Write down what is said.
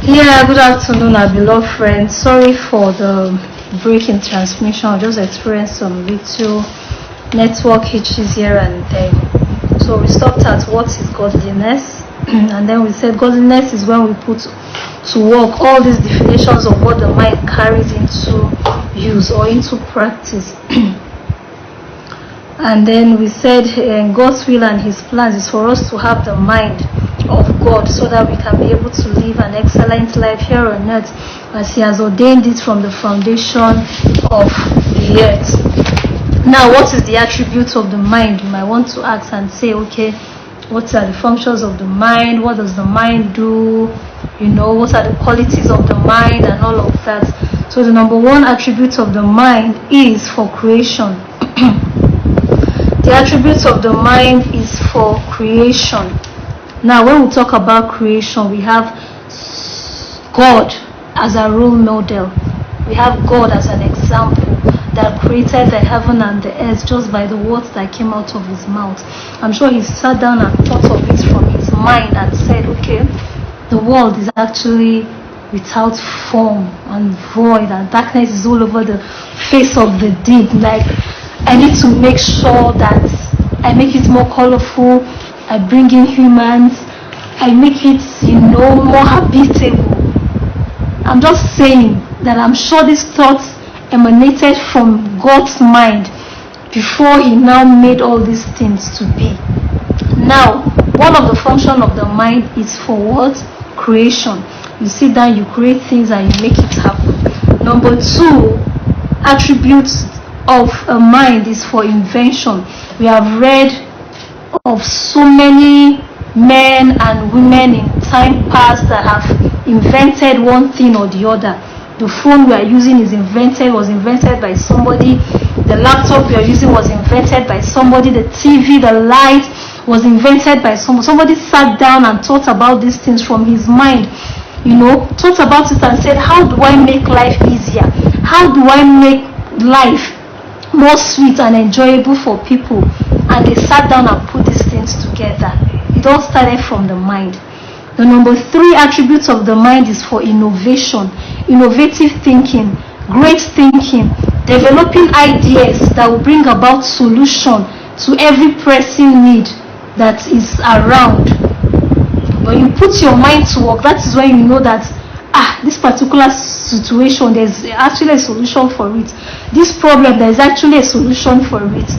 Yeah, good afternoon, our beloved friends. Sorry for the break in transmission. I just experienced some little network hitches here and there. So we stopped at what is godliness, and then we said godliness is when we put to work all these definitions of what the mind carries into use or into practice. And then we said God's will and His plans is for us to have the mind of God so that we can be able to live an excellent life here on earth as He has ordained it from the foundation of the earth. Now, what is the attribute of the mind? You might want to ask and say, okay, what are the functions of the mind? What does the mind do? You know, what are the qualities of the mind and all of that? So the number one attribute of the mind is for creation. The attributes of the mind is for creation. Now, when we talk about creation, we have God as a role model. We have God as an example that created the heaven and the earth just by the words that came out of His mouth. I'm sure He sat down and thought of it from His mind and said, okay, the world is actually without form and void, and darkness is all over the face of the deep. Like, I need to make sure that I make it more colorful, I bring in humans, I make it, more habitable. I'm just saying that I'm sure these thoughts emanated from God's mind before He now made all these things to be. Now, one of the functions of the mind is for what? Creation. You sit down, you create things and you make it happen. Number two, attributes of a mind is for invention. We have read of so many men and women in time past that have invented one thing or the other. The phone we are using was invented by somebody. The laptop we are using was invented by somebody. The TV, the light was invented by somebody. Somebody sat down and thought about these things from his mind. Thought about it and said, how do I make life easier? How do I make life more sweet and enjoyable for people? And they sat down and put these things together. It all started from the mind. The number three attribute of the mind is for innovation, innovative thinking, great thinking, developing ideas that will bring about solution to every pressing need that is around. When you put your mind to work, that is when you know that this particular situation, there's actually a solution for it. This problem, there's actually a solution for it.